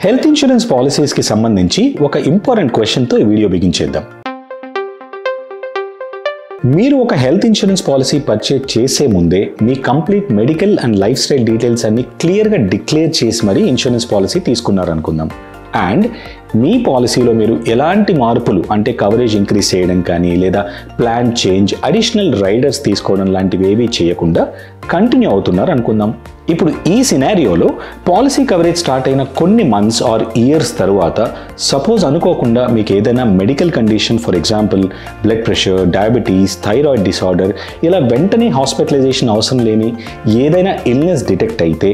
Health insurance పాలసీస్కి సంబంధించి ఒక important క్వశ్చన్తో ఈ వీడియో బిగించేద్దాం. మీరు ఒక హెల్త్ ఇన్సూరెన్స్ పాలసీ పర్చేజ్ చేసే ముందే మీ complete medical and lifestyle details అన్ని క్లియర్గా డిక్లేర్ చేసి మరీ ఇన్సూరెన్స్ పాలసీ తీసుకున్నారనుకుందాం. అండ్ మీ పాలసీలో మీరు ఎలాంటి మార్పులు అంటే కవరేజ్ ఇంక్రీజ్ చేయడం కానీ లేదా ప్లాన్ చేంజ్, అడిషనల్ రైడర్స్ తీసుకోవడం లాంటివి ఏవీ చేయకుండా కంటిన్యూ అవుతున్నారు అనుకుందాం. ఇప్పుడు ఈ సినారియోలో పాలసీ కవరేజ్ స్టార్ట్ అయిన కొన్ని మంత్స్ ఆర్ ఇయర్స్ తర్వాత సపోజ్ అనుకోకుండా మీకు ఏదైనా medical condition, for example blood pressure, diabetes, thyroid disorder, ఇలా వెంటనే హాస్పిటలైజేషన్ అవసరం లేని ఏదైనా ఇల్నెస్ డిటెక్ట్ అయితే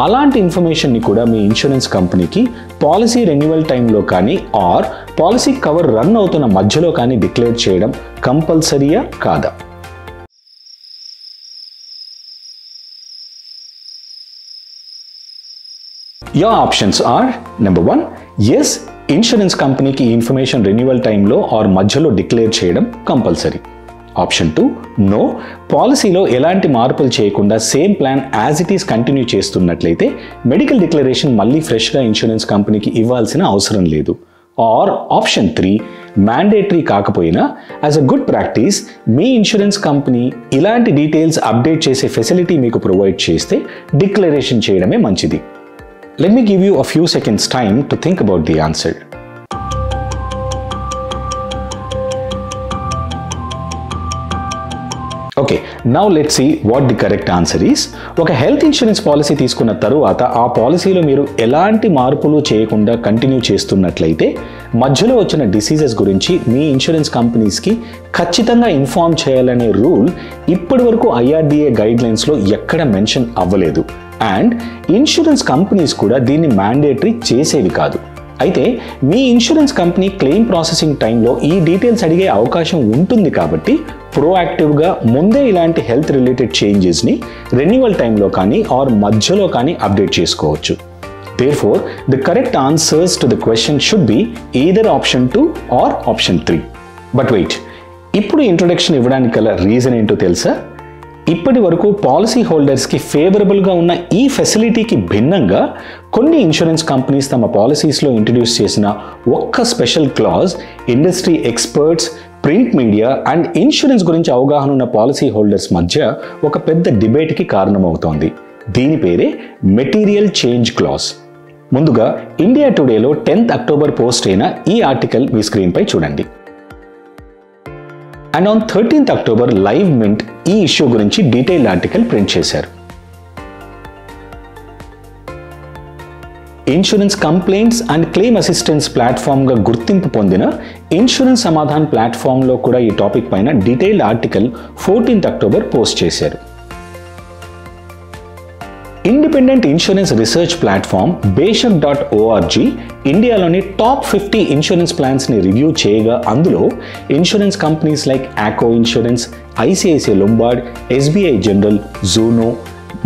అలాంటి ఇన్ఫర్మేషన్ని కూడా మీ ఇన్సూరెన్స్ కంపెనీకి పాలసీ రెన్యువల్ టైంలో కానీ ఆర్ పాలసీ కవర్ రన్ అవుతున్న మధ్యలో కానీ డిక్లేర్ చేయడం కంపల్సరీయా కాదా? Your options are number 1, yes, insurance కంపెనీకి ఈ ఇన్ఫర్మేషన్ రెన్యువల్ టైంలో ఆర్ మధ్యలో డిక్లేర్ చేయడం కంపల్సరీ. ఆప్షన్ 2, నో, పాలసీలో ఎలాంటి మార్పులు చేయకుండా same plan as it is continue చేస్తున్నట్లయితే మెడికల్ డిక్లరేషన్ మళ్ళీ ఫ్రెష్గా ఇన్సూరెన్స్ కంపెనీకి ఇవ్వాల్సిన అవసరం లేదు. ఆర్ ఆప్షన్ 3, మ్యాండేటరీ కాకపోయినా as a good practice me insurance company ఇలాంటి డీటెయిల్స్ అప్డేట్ చేసే ఫెసిలిటీ మీకు ప్రొవైడ్ చేస్తే డిక్లరేషన్ చేయడమే మంచిది. Let me give you a few seconds time to think about the answer. Okay, now let's see what the correct answer is. ఒక health insurance policy తీసుకున్న తరువాత ఆ పాలసీలో మీరు ఎలాంటి మార్పులు చేయకుండా కంటిన్యూ చేస్తున్నట్లయితే మధ్యలో వచ్చిన డిసీజెస్ గురించి మీ ఇన్సూరెన్స్ కంపెనీస్కి ఖచ్చితంగా ఇన్ఫార్మ్ చేయాలనే రూల్ ఇప్పటి వరకు IRDA గైడ్లైన్స్లో ఎక్కడ మెన్షన్ అవ్వలేదు. అండ్ ఇన్సూరెన్స్ కంపెనీస్ కూడా దీన్ని మ్యాండేటరీ చేసేవి కాదు. అయితే మీ ఇన్సూరెన్స్ కంపెనీ క్లెయిమ్ ప్రాసెసింగ్ టైంలో ఈ డీటెయిల్స్ అడిగే అవకాశం ఉంటుంది కాబట్టి ప్రోయాక్టివ్గా ముందే ఇలాంటి హెల్త్ రిలేటెడ్ చేంజెస్ని రెన్యువల్ టైంలో కానీ ఆర్ మధ్యలో కానీ అప్డేట్ చేసుకోవచ్చు. Therefore, the correct answers to the question should be either option 2 or option 3. But wait, ఇప్పుడు ఇంట్రొడక్షన్ ఇవ్వడానికి గల రీజన్ ఏంటో తెలుసా? ఇప్పటి వరకు పాలసీ హోల్డర్స్కి ఫేవరబుల్గా ఉన్న ఈ ఫెసిలిటీకి భిన్నంగా కొన్ని ఇన్సూరెన్స్ కంపెనీస్ తమ పాలసీస్లో ఇంట్రడ్యూస్ చేసిన ఒక్క special clause industry experts, print media and insurance గురించి అవగాహన ఉన్న పాలసీ హోల్డర్స్ మధ్య ఒక పెద్ద డిబేట్కి కారణమవుతోంది. దీని పేరే మెటీరియల్ చేంజ్ క్లాజ్. ముందుగా ఇండియా టుడేలో 10th అక్టోబర్ పోస్ట్ అయిన ఈ ఆర్టికల్ మీ స్క్రీన్పై చూడండి. And on 13th October live mint ఈ ఇష్యూ గురించి డీటెయిల్డ్ ఆర్టికల్ ప్రింట్ చేశారు. Insurance complaints and claim assistance ప్లాట్ఫామ్గా గుర్తింపు పొందిన ఇన్సూరెన్స్ సమాధాన్ ప్లాట్ఫామ్లో కూడా ఈ టాపిక్ పైన detailed article 14th October post చేశారు. Independent insurance research platform beshak.org ఇండియాలోని టాప్ 50 ఇన్సూరెన్స్ ప్లాన్స్ని రివ్యూ చేయగా అందులో insurance companies like ఆకో insurance, ICICI Lombard, SBI general, Juno,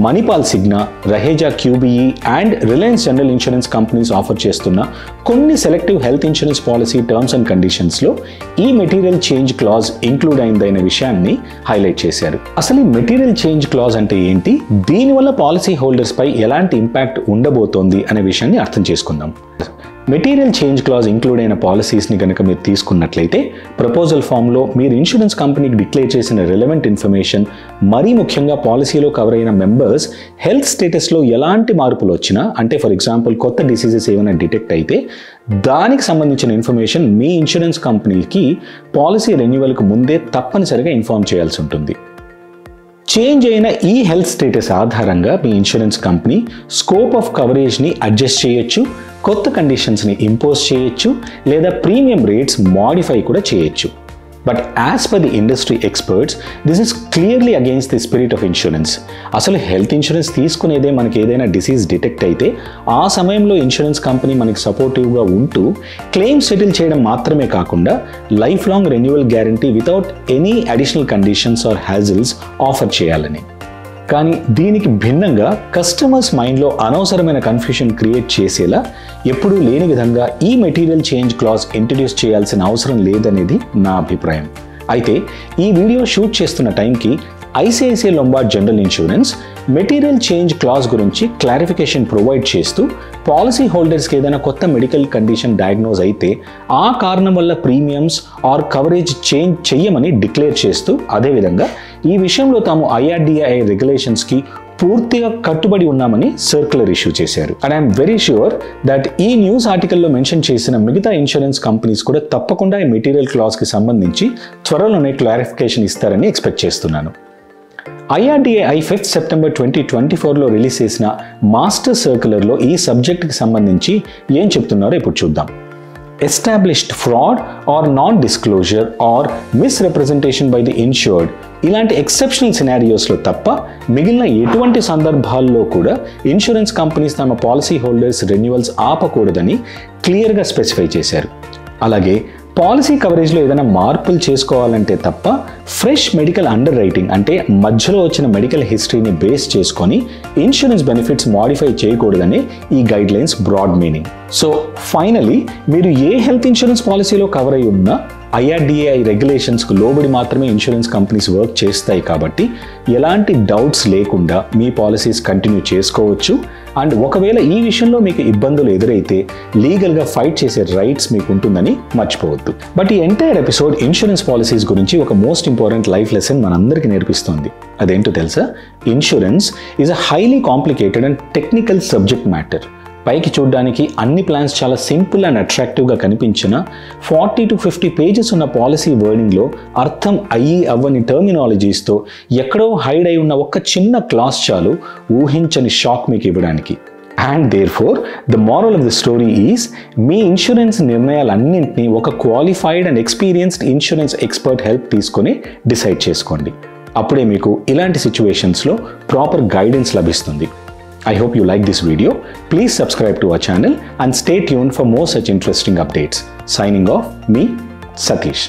Manipal Cigna, Raheja QBE and Reliance general insurance companies offer చేస్తున్న కొన్ని selective health insurance policy terms and కండిషన్స్లో ఈ material change clause include అయిందనే విషయాన్ని highlight చేశారు. అసలు ఈ మెటీరియల్ చేంజ్ క్లాజ్ అంటే ఏంటి, దీనివల్ల పాలసీ హోల్డర్స్ పై ఎలాంటి ఇంపాక్ట్ ఉండబోతోంది అనే విషయాన్ని అర్థం చేసుకుందాం. మెటీరియల్ చేంజ్ క్లాజ్ ఇంక్లూడ్ అయిన పాలసీస్ని కనుక మీరు తీసుకున్నట్లయితే ప్రపోజల్ ఫామ్లో మీరు ఇన్సూరెన్స్ కంపెనీకి డిక్లేర్ చేసిన రిలవెంట్ ఇన్ఫర్మేషన్, మరీ ముఖ్యంగా పాలసీలో కవర్ అయిన మెంబర్స్ హెల్త్ స్టేటస్లో ఎలాంటి మార్పులు వచ్చినా, అంటే ఫర్ ఎగ్జాంపుల్ కొత్త డిసీజెస్ ఏమైనా డిటెక్ట్ అయితే దానికి సంబంధించిన ఇన్ఫర్మేషన్ మీ ఇన్సూరెన్స్ కంపెనీకి పాలసీ రెన్యువల్కు ముందే తప్పనిసరిగా ఇన్ఫార్మ్ చేయాల్సి ఉంటుంది. చేంజ్ అయిన ఈ హెల్త్ స్టేటస్ ఆధారంగా మీ ఇన్సూరెన్స్ కంపెనీ స్కోప్ ఆఫ్ కవరేజ్ని అడ్జస్ట్ చేయొచ్చు, కొత్త కండిషన్స్ని ఇంపోజ్ చేయొచ్చు లేదా ప్రీమియం రేట్స్ మాడిఫై కూడా చేయొచ్చు. But as per the industry experts this is clearly against the spirit of insurance. అసలు హెల్త్ ఇన్సూరెన్స్ తీసుకునేదే మనకి ఏదైనా డిసీజ్ డిటెక్ట్ అయితే ఆ సమయంలో ఇన్సూరెన్స్ కంపెనీ మనకి సపోర్టివ్గా ఉంటూ క్లెయిమ్ సెటిల్ చేయడం మాత్రమే కాకుండా life long renewal guarantee without any additional conditions or hassles offer చేయాలని. కానీ దీనికి భిన్నంగా కస్టమర్స్ మైండ్లో అనవసరమైన కన్ఫ్యూషన్ క్రియేట్ చేసేలా ఎప్పుడూ లేని విధంగా ఈ మెటీరియల్ చేంజ్ క్లాజ్ ఇంట్రడ్యూస్ చేయాల్సిన అవసరం లేదనేది నా అభిప్రాయం. అయితే ఈ వీడియో షూట్ చేస్తున్న టైంకి ICICI Lombard general insurance material change clause గురించి క్లారిఫికేషన్ ప్రొవైడ్ చేస్తూ పాలసీ హోల్డర్స్కి ఏదైనా కొత్త మెడికల్ కండిషన్ డయాగ్నోజ్ అయితే ఆ కారణం వల్ల ప్రీమియమ్స్ ఆర్ కవరేజ్ చేంజ్ చెయ్యమని డిక్లేర్ చేస్తూ, అదేవిధంగా ఈ విషయంలో తాము IRDAI రెగ్యులేషన్స్కి పూర్తిగా కట్టుబడి ఉన్నామని సర్క్యులర్ ఇష్యూ చేశారు. And I'm very sure that ఈ న్యూస్ ఆర్టికల్లో మెన్షన్ చేసిన మిగతా ఇన్సూరెన్స్ కంపెనీస్ కూడా తప్పకుండా ఈ మెటీరియల్ క్లాజ్కి సంబంధించి త్వరలోనే క్లారిఫికేషన్ ఇస్తారని ఎక్స్పెక్ట్ చేస్తున్నాను. IRDAI 5th September 2024లో రిలీజ్ చేసిన మాస్టర్ సర్క్యులర్లో ఈ సబ్జెక్ట్కి సంబంధించి ఏం చెప్తున్నారో ఇప్పుడు చూద్దాం. Established fraud or non disclosure or misrepresentation by the insured ఇలాంటి ఎక్సెప్షనల్ సినారియోస్లో తప్ప మిగిలిన ఎటువంటి సందర్భాల్లో కూడా ఇన్సూరెన్స్ కంపెనీస్ తమ పాలసీ హోల్డర్స్ రెన్యువల్స్ ఆపకూడదని క్లియర్గా స్పెసిఫై చేశారు. అలాగే పాలసీ కవరేజ్లో ఏదైనా మార్పులు చేసుకోవాలంటే తప్ప ఫ్రెష్ మెడికల్ అండర్ రైటింగ్ అంటే మధ్యలో వచ్చిన మెడికల్ హిస్టరీని బేస్ చేసుకొని ఇన్సూరెన్స్ బెనిఫిట్స్ మాడిఫై చేయకూడదని ఈ guidelines broad meaning. So finally మీరు ఏ హెల్త్ ఇన్సూరెన్స్ పాలసీలో కవర్ అయి ఉన్నా IRDAI రెగ్యులేషన్స్కు లోబడి మాత్రమే ఇన్సూరెన్స్ కంపెనీస్ వర్క్ చేస్తాయి కాబట్టి ఎలాంటి డౌట్స్ లేకుండా మీ పాలసీస్ కంటిన్యూ చేసుకోవచ్చు. అండ్ ఒకవేళ ఈ విషయంలో మీకు ఇబ్బందులు ఎదురైతే లీగల్గా ఫైట్ చేసే రైట్స్ మీకు ఉంటుందని మర్చిపోవద్దు. బట్ ఈ ఎంటైర్ ఎపిసోడ్ ఇన్సూరెన్స్ పాలసీస్ గురించి ఒక మోస్ట్ ఇంపార్టెంట్ లైఫ్ లెసన్ మనందరికీ నేర్పిస్తుంది. అదేంటో తెలుసా? Insurance is a highly complicated and technical subject matter. పైకి చూడడానికి అన్ని ప్లాన్స్ చాలా సింపుల్ అండ్ అట్రాక్టివ్గా కనిపించిన 40 to 50 పేజెస్ ఉన్న పాలసీ వర్డింగ్లో అర్థం అవ్వని టర్మినాలజీస్తో ఎక్కడో హైడ్ అయి ఉన్న ఒక చిన్న క్లాస్ చాలు ఊహించని షాక్ మీకు ఇవ్వడానికి. And therefore the moral of the story is మీ ఇన్సూరెన్స్ నిర్ణయాలన్నింటినీ ఒక qualified and experienced insurance expert help తీసుకొని డిసైడ్ చేసుకోండి. అప్పుడే మీకు ఇలాంటి సిచ్యువేషన్స్లో ప్రాపర్ గైడెన్స్ లభిస్తుంది. I hope you like this video. Please subscribe to our channel and stay tuned for more such interesting updates. Signing off, me, Satish.